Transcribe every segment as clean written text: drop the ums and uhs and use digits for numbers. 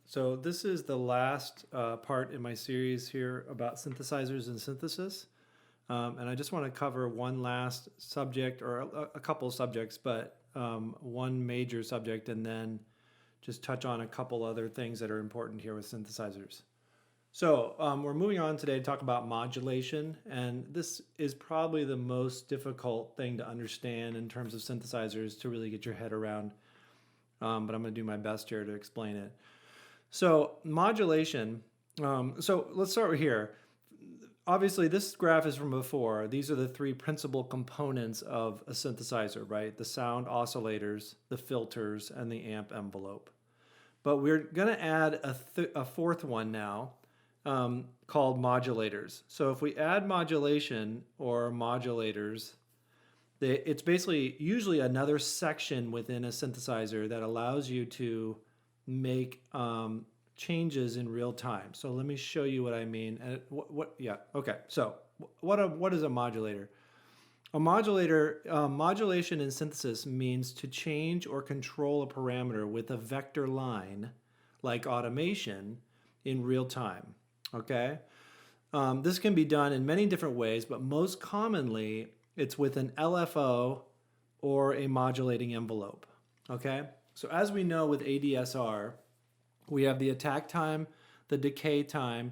So this is the last part in my series here about synthesizers and synthesis. And I just want to cover one last subject, or a couple of subjects, but one major subject, and then just touch on a couple other things that are important here with synthesizers. So we're moving on today to talk about modulation, and this is probably the most difficult thing to understand in terms of synthesizers to really get your head around, but I'm going to do my best here to explain it. So modulation, so let's start here. Obviously, this graph is from before. These are the three principal components of a synthesizer, right? The sound oscillators, the filters, and the amp envelope. But we're going to add a fourth one now called modulators. So if we add modulation or modulators, it's basically usually another section within a synthesizer that allows you to make changes in real time. So let me show you what I mean. And okay. So what is a modulator? A modulator, modulation in synthesis means to change or control a parameter with a vector line, like automation, in real time. Okay. This can be done in many different ways, but most commonly it's with an LFO or a modulating envelope. Okay. So as we know with ADSR, we have the attack time, the decay time,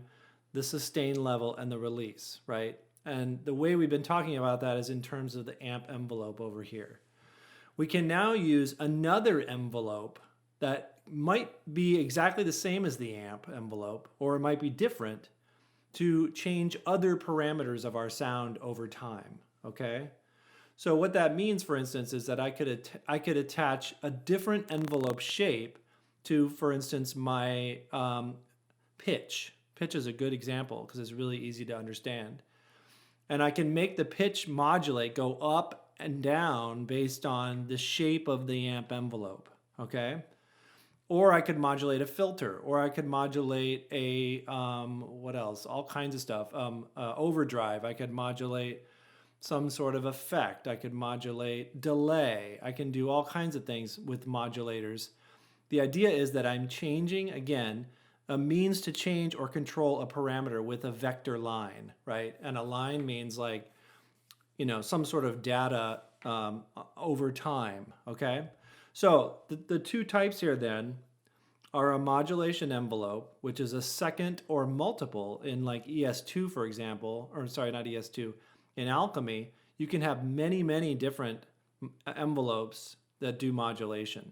the sustain level, and the release, right? And the way we've been talking about that is in terms of the amp envelope over here. We can now use another envelope that might be exactly the same as the amp envelope, or it might be different, to change other parameters of our sound over time, okay? So what that means, for instance, is that I could attach a different envelope shape to, for instance, my pitch. Pitch is a good example because it's really easy to understand. And I can make the pitch modulate, go up and down based on the shape of the amp envelope, okay? Or I could modulate a filter, or I could modulate a, what else? All kinds of stuff. Overdrive, I could modulate some sort of effect. I could modulate delay. I can do all kinds of things with modulators. The idea is that I'm changing, again, a means to change or control a parameter with a vector line, right? And a line means like, you know, some sort of data over time, okay? So the two types here then are a modulation envelope, which is a second or multiple in like ES2, for example, or sorry, not ES2, in alchemy, you can have many, many different envelopes that do modulation.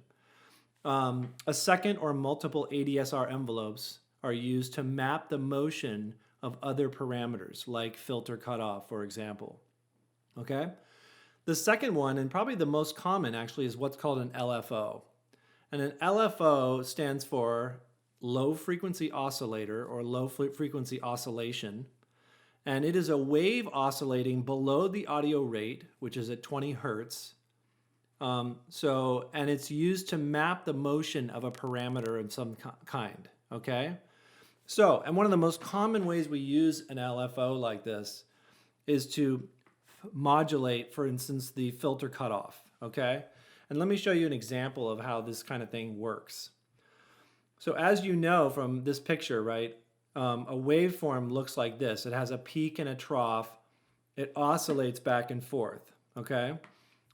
A second or multiple ADSR envelopes are used to map the motion of other parameters, like filter cutoff, for example. Okay? The second one, and probably the most common actually, is what's called an LFO. And an LFO stands for low frequency oscillator or low frequency oscillation. And it is a wave oscillating below the audio rate, which is at 20 hertz. And it's used to map the motion of a parameter of some kind, okay? So, and one of the most common ways we use an LFO like this is to modulate, for instance, the filter cutoff, okay? And let me show you an example of how this kind of thing works. So as you know from this picture, right, a waveform looks like this. It has a peak and a trough. It oscillates back and forth, okay?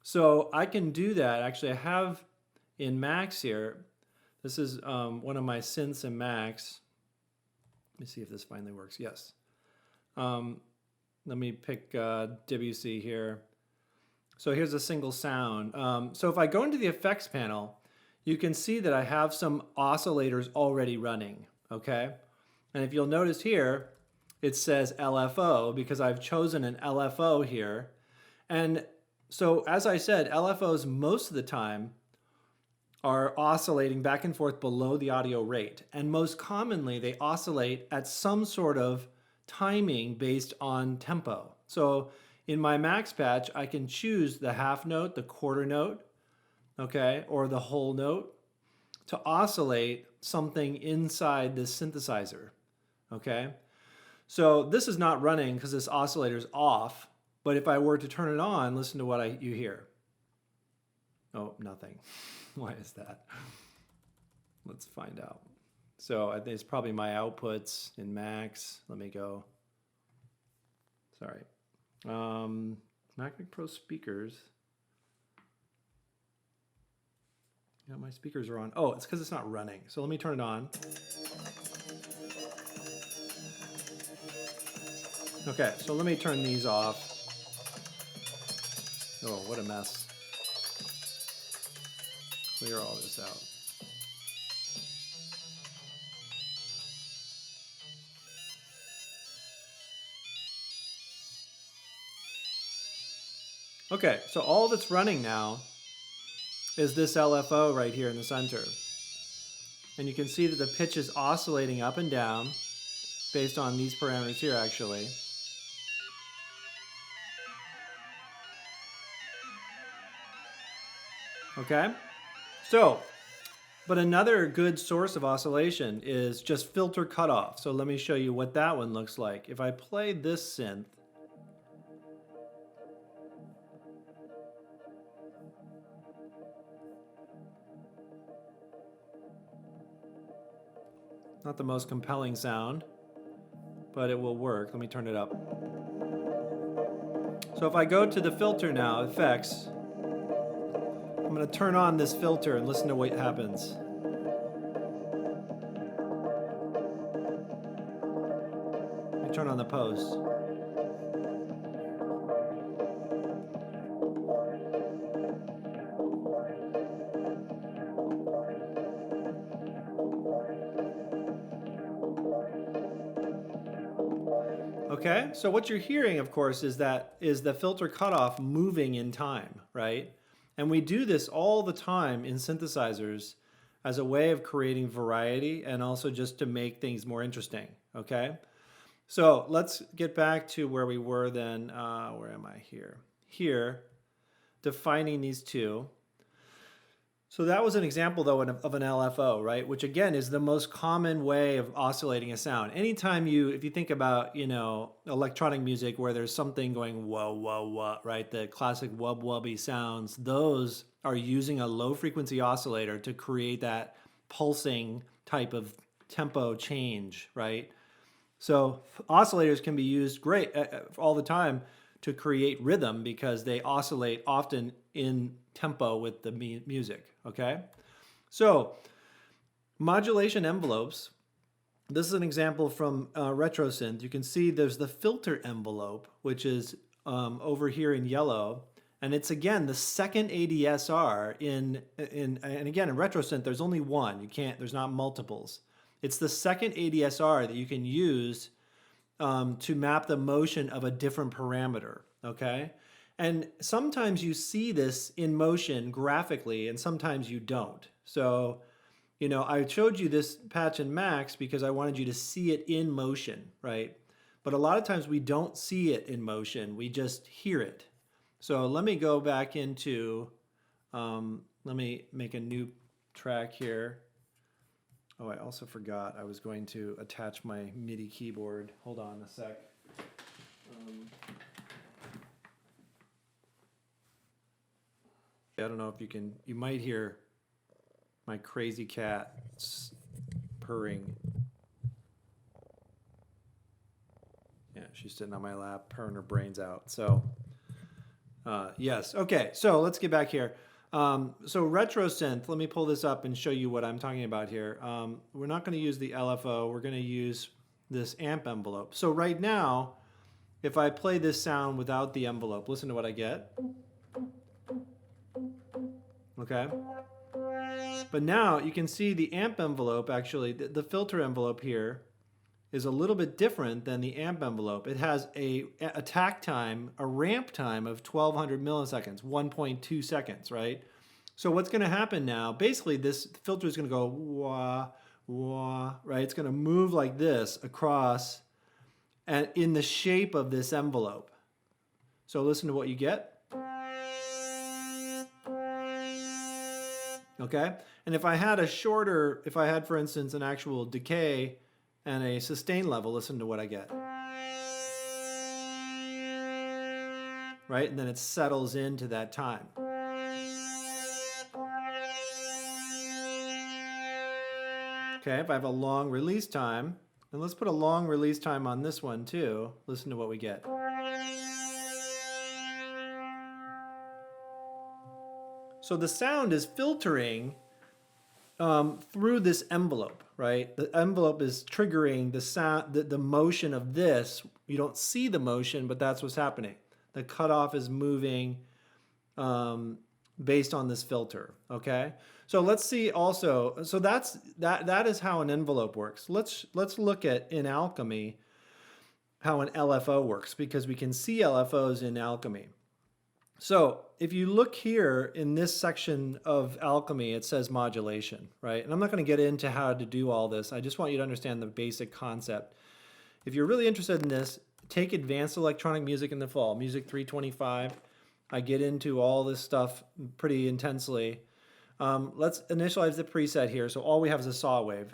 So I can do that. Actually, I have in Max here, this is one of my synths in Max. Let me see if this finally works. Yes. Let me pick WC here. So here's a single sound. So if I go into the effects panel, you can see that I have some oscillators already running, okay? And if you'll notice here, it says LFO because I've chosen an LFO here. And so as I said, LFOs most of the time are oscillating back and forth below the audio rate. And most commonly, they oscillate at some sort of timing based on tempo. So in my max patch, I can choose the half note, the quarter note, okay, or the whole note to oscillate something inside this synthesizer, okay? So this is not running because this oscillator is off, but if I were to turn it on, listen to what you hear. Oh, nothing. Why is that? Let's find out. So I think it's probably my outputs in Max. Let me go. Sorry. MacBook Pro speakers. Yeah, my speakers are on. Oh, it's because it's not running. So let me turn it on. Okay, so let me turn these off. Oh, what a mess. Clear all this out. Okay, so all that's running now is this LFO right here in the center. And you can see that the pitch is oscillating up and down based on these parameters here, actually. Okay, so, but another good source of oscillation is just filter cutoff. So let me show you what that one looks like. If I play this synth, not the most compelling sound, but it will work. Let me turn it up. So if I go to the filter now, effects, I'm going to turn on this filter and listen to what happens. Let me turn on the post. Okay, so what you're hearing, of course, is the filter cutoff moving in time, right? And we do this all the time in synthesizers as a way of creating variety and also just to make things more interesting, okay? So let's get back to where we were then. Where am I here? Here, defining these two. So that was an example, though, of an LFO, right? Which, again, is the most common way of oscillating a sound. Anytime if you think about, electronic music where there's something going whoa, whoa, whoa, right? The classic wub wubby sounds, those are using a low frequency oscillator to create that pulsing type of tempo change, right? So oscillators can be used great all the time to create rhythm because they oscillate often in tempo with the music, okay? So modulation envelopes, this is an example from RetroSynth. You can see there's the filter envelope, which is over here in yellow, and it's again the second ADSR and again in RetroSynth there's only one. There's not multiples. It's the second ADSR that you can use to map the motion of a different parameter, okay? And sometimes you see this in motion graphically and sometimes you don't. So, I showed you this patch in Max because I wanted you to see it in motion, right? But a lot of times we don't see it in motion, we just hear it. So let me go back into, let me make a new track here. Oh, I also forgot I was going to attach my MIDI keyboard. Hold on a sec. I don't know if you might hear my crazy cat purring. Yeah, she's sitting on my lap, purring her brains out. So, yes. Okay, so let's get back here. So RetroSynth, let me pull this up and show you what I'm talking about here. We're not going to use the LFO. We're going to use this amp envelope. So right now, if I play this sound without the envelope, listen to what I get. Okay. But now you can see the amp envelope, actually, the filter envelope here is a little bit different than the amp envelope. It has a attack time, a ramp time of 1200 milliseconds, 1.2 seconds, right? So what's going to happen now, basically this filter is going to go wah, wah, right? It's going to move like this across and in the shape of this envelope. So listen to what you get. Okay, and if I had, for instance, an actual decay and a sustain level, listen to what I get. Right, and then it settles into that time. Okay, if I have a long release time, and let's put a long release time on this one too. Listen to what we get. So the sound is filtering through this envelope, right? The envelope is triggering the sound, the motion of this. You don't see the motion, but that's what's happening. The cutoff is moving based on this filter, okay? So let's see also, so that is how an envelope works. Let's look at, in alchemy, how an LFO works, because we can see LFOs in alchemy. So if you look here in this section of alchemy, it says modulation, right? And I'm not going to get into how to do all this. I just want you to understand the basic concept. If you're really interested in this, take Advanced Electronic Music in the fall, Music 325. I get into all this stuff pretty intensely. Let's initialize the preset here. So all we have is a saw wave.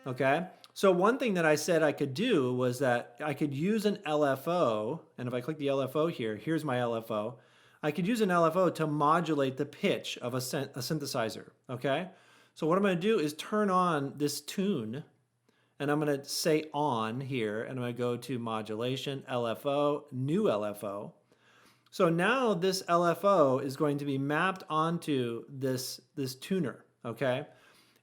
Okay? So one thing that I said I could do was that I could use an LFO, and if I click the LFO here, here's my LFO. I could use an LFO to modulate the pitch of a synthesizer, okay? So what I'm gonna do is turn on this tune, and I'm gonna say on here, and I'm gonna go to modulation, LFO, new LFO. So now this LFO is going to be mapped onto this tuner, okay?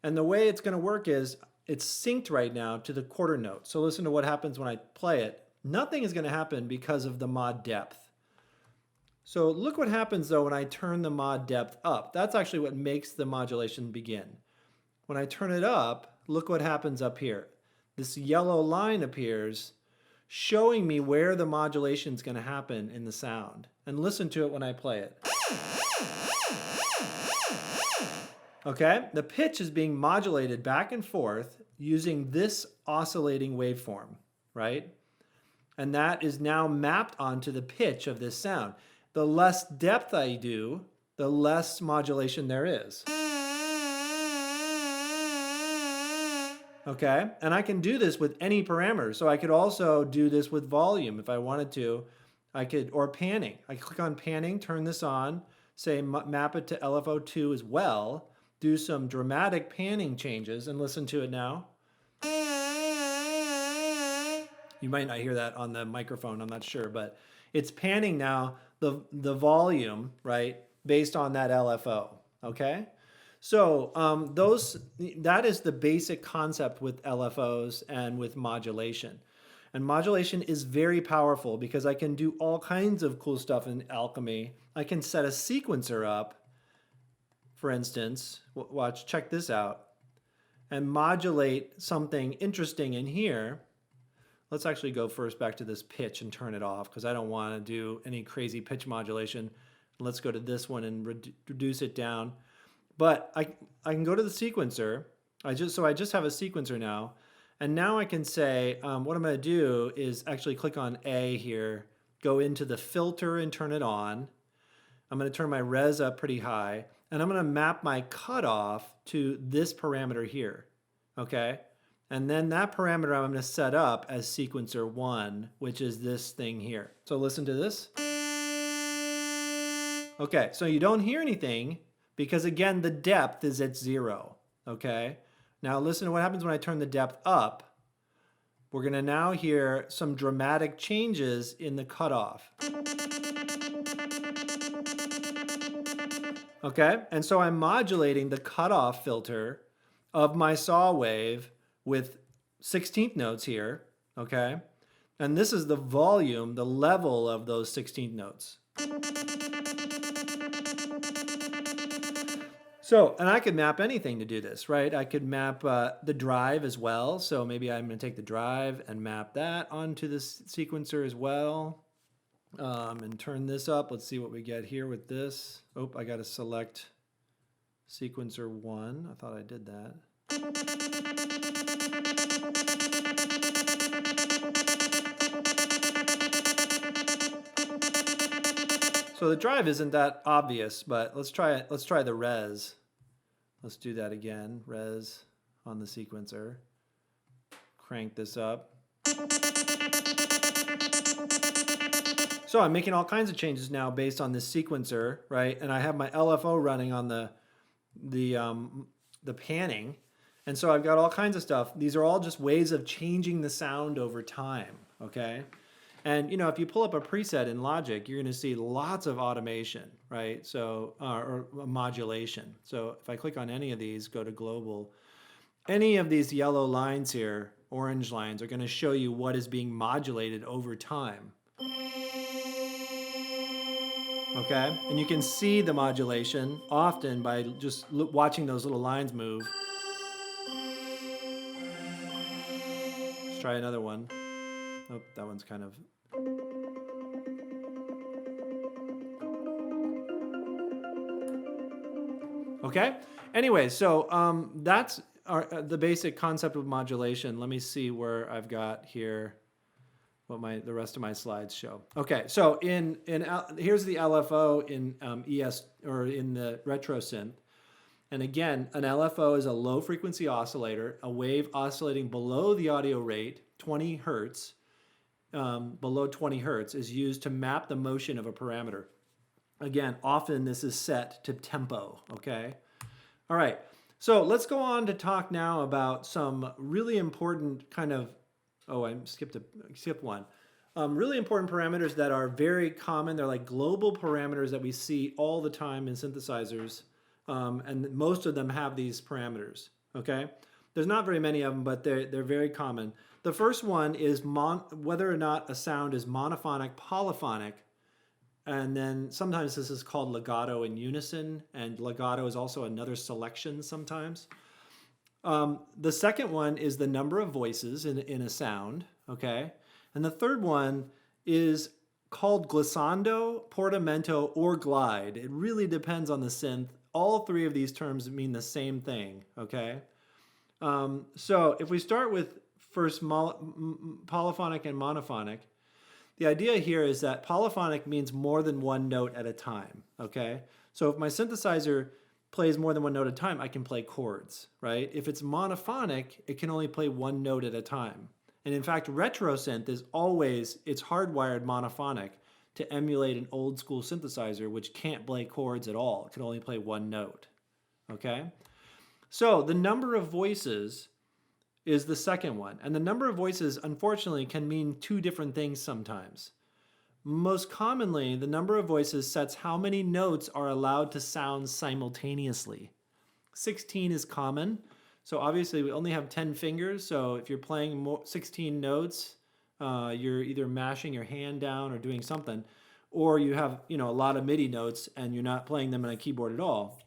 And the way it's gonna work is, it's synced right now to the quarter note. So listen to what happens when I play it. Nothing is going to happen because of the mod depth. So look what happens though when I turn the mod depth up. That's actually what makes the modulation begin. When I turn it up, look what happens up here. This yellow line appears showing me where the modulation is going to happen in the sound. And listen to it when I play it. Okay, the pitch is being modulated back and forth using this oscillating waveform, right? And that is now mapped onto the pitch of this sound. The less depth I do, the less modulation there is. Okay, and I can do this with any parameter. So I could also do this with volume if I wanted to. I could, or panning. I click on panning, turn this on, say map it to LFO2 as well. Do some dramatic panning changes and listen to it now. You might not hear that on the microphone, I'm not sure, but it's panning now the volume, right, based on that LFO, okay? So that is the basic concept with LFOs and with modulation. And modulation is very powerful because I can do all kinds of cool stuff in alchemy. I can set a sequencer up, for instance, watch, check this out, and modulate something interesting in here. Let's actually go first back to this pitch and turn it off because I don't want to do any crazy pitch modulation. Let's go to this one and reduce it down. But I can go to the sequencer. I just have a sequencer now. And now I can say, what I'm going to do is actually click on A here, go into the filter and turn it on. I'm going to turn my res up pretty high. And I'm going to map my cutoff to this parameter here, okay? And then that parameter I'm going to set up as sequencer 1, which is this thing here. So listen to this. Okay, so you don't hear anything because, again, the depth is at 0, okay? Now listen to what happens when I turn the depth up. We're going to now hear some dramatic changes in the cutoff. Okay, and so I'm modulating the cutoff filter of my saw wave with 16th notes here, okay? And this is the volume, the level of those 16th notes. So, and I could map anything to do this, right? I could map the drive as well. So maybe I'm going to take the drive and map that onto this sequencer as well. And turn this up. Let's see what we get here with this. Oh, I got to select sequencer 1. I thought I did that. So the drive isn't that obvious, but let's try it. Let's try the res. Let's do that again. Res on the sequencer. Crank this up. So I'm making all kinds of changes now based on this sequencer, right? And I have my LFO running on the panning, And so I've got all kinds of stuff. These are all just ways of changing the sound over time, okay? And you know, if you pull up a preset in Logic, you're going to see lots of automation, right? So, or modulation. So if I click on any of these, go to global, any of these yellow lines here, orange lines, are going to show you what is being modulated over time. Okay, and you can see the modulation often by just watching those little lines move. Let's try another one. Oh, that one's kind of... Okay. Anyway, so that's the basic concept of modulation. Let me see where I've got here what the rest of my slides show. Okay, so here's the LFO in ES, or in the retro synth. And again, an LFO is a low frequency oscillator, a wave oscillating below the audio rate, 20 hertz, below 20 hertz, is used to map the motion of a parameter. Again, often this is set to tempo, okay? All right, so let's go on to talk now about some really important kind of, oh, I skipped one. Really important parameters that are very common. They're like global parameters that we see all the time in synthesizers, and most of them have these parameters, okay? There's not very many of them, but they're very common. The first one is whether or not a sound is monophonic, polyphonic, and then sometimes this is called legato and unison, and legato is also another selection sometimes. The second one is the number of voices in a sound, okay? And the third one is called glissando, portamento, or glide. It really depends on the synth. All three of these terms mean the same thing, okay? So if we start with first polyphonic and monophonic, the idea here is that polyphonic means more than one note at a time, okay? So if my synthesizer plays more than one note at a time, I can play chords, right? If it's monophonic, it can only play one note at a time. And in fact, retro synth is always, it's hardwired monophonic to emulate an old school synthesizer, which can't play chords at all. It can only play one note, okay? So the number of voices is the second one. And the number of voices, unfortunately, can mean two different things sometimes. Most commonly, the number of voices sets how many notes are allowed to sound simultaneously. 16 is common. So obviously we only have 10 fingers. So if you're playing 16 notes, you're either mashing your hand down or doing something, or you have, a lot of MIDI notes and you're not playing them on a keyboard at all.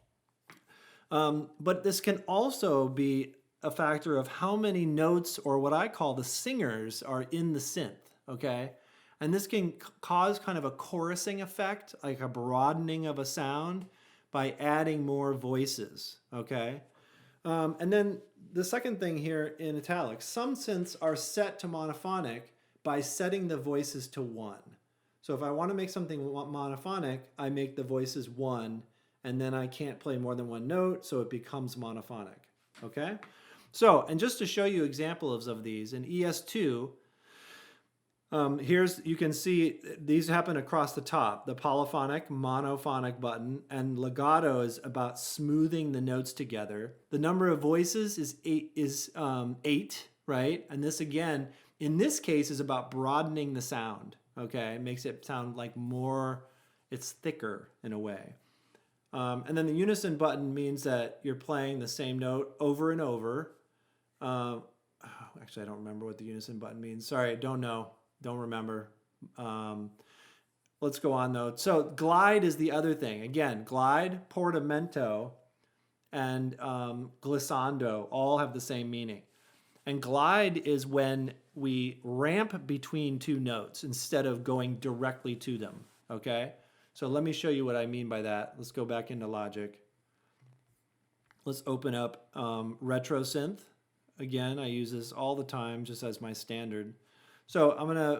But this can also be a factor of how many notes, or what I call the singers, are in the synth, okay? And this can cause kind of a chorusing effect, like a broadening of a sound by adding more voices, okay? And then the second thing here in italics, some synths are set to monophonic by setting the voices to 1. So if I want to make something monophonic, I make the voices 1, and then I can't play more than one note, so it becomes monophonic, okay? So, and just to show you examples of these, in ES2, you can see these happen across the top, the polyphonic, monophonic button, and legato is about smoothing the notes together. The number of voices is 8, right? And this again, in this case, is about broadening the sound, okay? It makes it sound like more, it's thicker in a way. And then the unison button means that you're playing the same note over and over. Actually, I don't remember what the unison button means. Sorry, don't know. Don't remember. Let's go on though. So glide is the other thing. Again, glide, portamento, and glissando all have the same meaning. And glide is when we ramp between two notes instead of going directly to them, okay? So let me show you what I mean by that. Let's go back into Logic. Let's open up retro synth. Again, I use this all the time just as my standard. So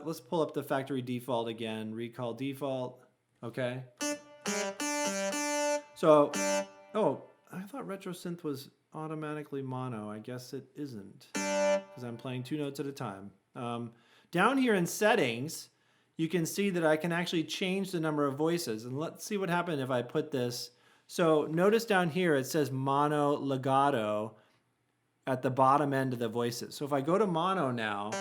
let's pull up the factory default again, recall default, okay? So, oh, I thought retro synth was automatically mono. I guess it isn't, because I'm playing 2 notes at a time. Down here in settings, you can see that I can actually change the number of voices. And let's see what happens if I put this. So notice down here it says mono legato. at the bottom end of the voices. So if I go to mono now,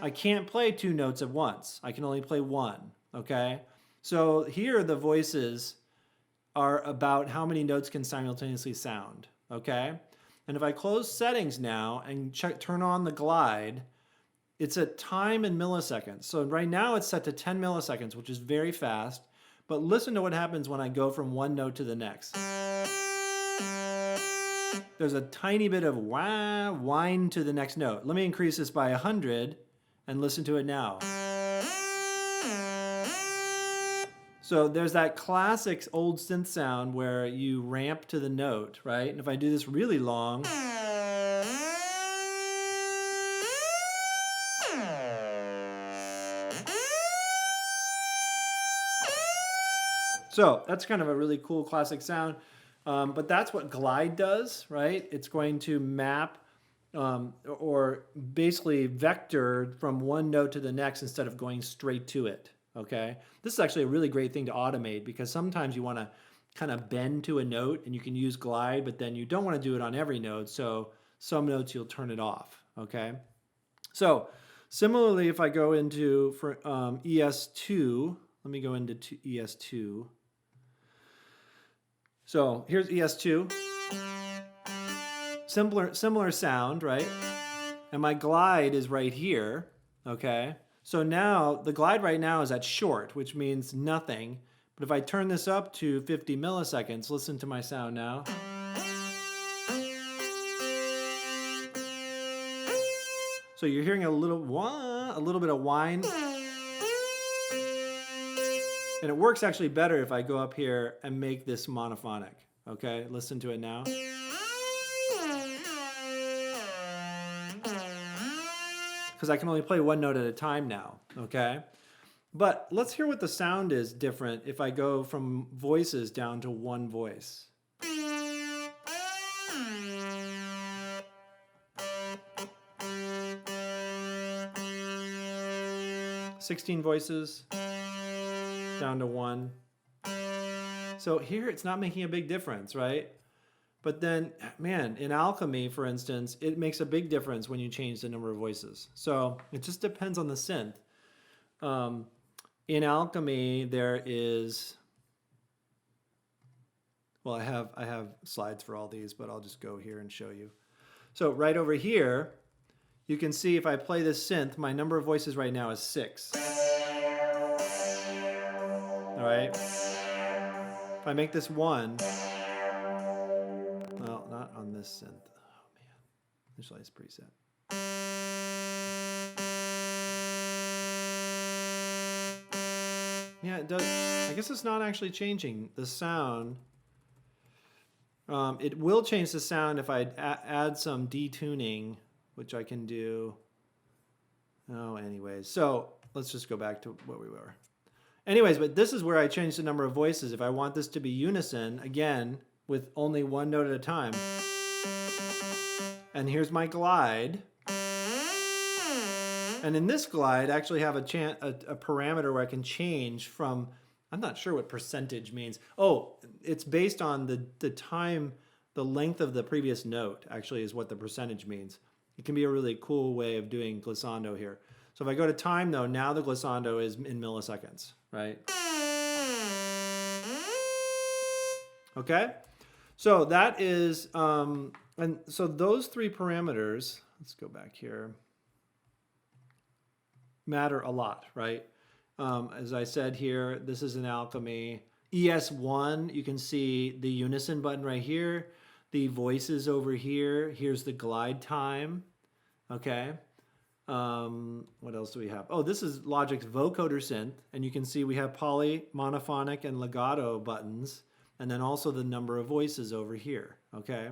I can't play 2 notes at once. I can only play 1, okay? So here the voices are about how many notes can simultaneously sound, okay? And if I close settings now and turn on the glide, it's at time in milliseconds. So right now it's set to 10 milliseconds, which is very fast. But listen to what happens when I go from one note to the next. There's a tiny bit of whine to the next note. Let me increase this by 100 and listen to it now. So there's that classic old synth sound where you ramp to the note, right? And if I do this really long, so that's kind of a really cool classic sound. But that's what glide does, right? It's going to map or basically vector from one note to the next instead of going straight to it, okay? This is actually a really great thing to automate because sometimes you want to kind of bend to a note and you can use glide, but then you don't want to do it on every note, so some notes you'll turn it off, okay? So similarly, if I go into for ES2, let me go into ES2. So here's ES2. Similar sound, right? And my glide is right here, okay? So now, the glide right now is at short, which means nothing. But if I turn this up to 50 milliseconds, listen to my sound now. So you're hearing a little bit of whine. And it works actually better if I go up here and make this monophonic, okay? Listen to it now. Because I can only play one note at a time now, okay? But let's hear what the sound is different if I go from voices down to one voice. 16 voices down to 1. So here it's not making a big difference, right? But then, man, in Alchemy, for instance, it makes a big difference when you change the number of voices. So it just depends on the synth. In Alchemy, there is, well, I have slides for all these, but I'll just go here and show you. So right over here, you can see if I play this synth, my number of voices right now is 6. All right. If I make this 1, well, not on this synth. Oh man, initialize preset. Yeah, it does. I guess it's not actually changing the sound. It will change the sound if I add some detuning, which I can do. Oh, anyways. So let's just go back to what we were. Anyways, but this is where I change the number of voices. If I want this to be unison, again, with only one note at a time. And here's my glide. And in this glide, I actually have a parameter where I can change from, I'm not sure what percentage means. Oh, it's based on the time, the length of the previous note, actually, is what the percentage means. It can be a really cool way of doing glissando here. So if I go to time, though, now the glissando is in milliseconds, right? Okay? So that is, and so those 3 parameters, let's go back here, matter a lot, right? As I said here, this is an Alchemy. ES1, you can see the unison button right here, the voices over here, here's the glide time, okay? What else do we have? Oh, this is Logic's vocoder synth, and you can see we have poly, monophonic, and legato buttons, and then also the number of voices over here, okay?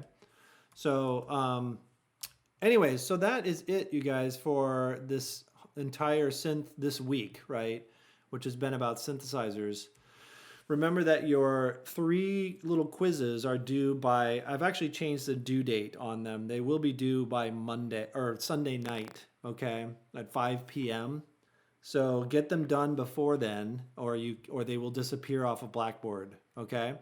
So, anyways, so that is it, you guys, for this entire synth this week, right? Which has been about synthesizers. Remember that your 3 little quizzes are due by, I've actually changed the due date on them. They will be due by Monday or Sunday night, okay, at 5 p.m. So get them done before then, or they will disappear off of Blackboard, okay?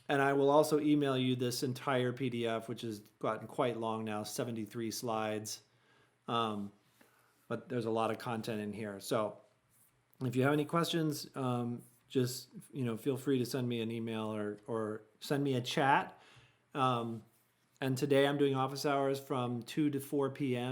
And I will also email you this entire PDF, which has gotten quite long now, 73 slides. But there's a lot of content in here. So if you have any questions, just feel free to send me an email or send me a chat. And today I'm doing office hours from 2 to 4 p.m.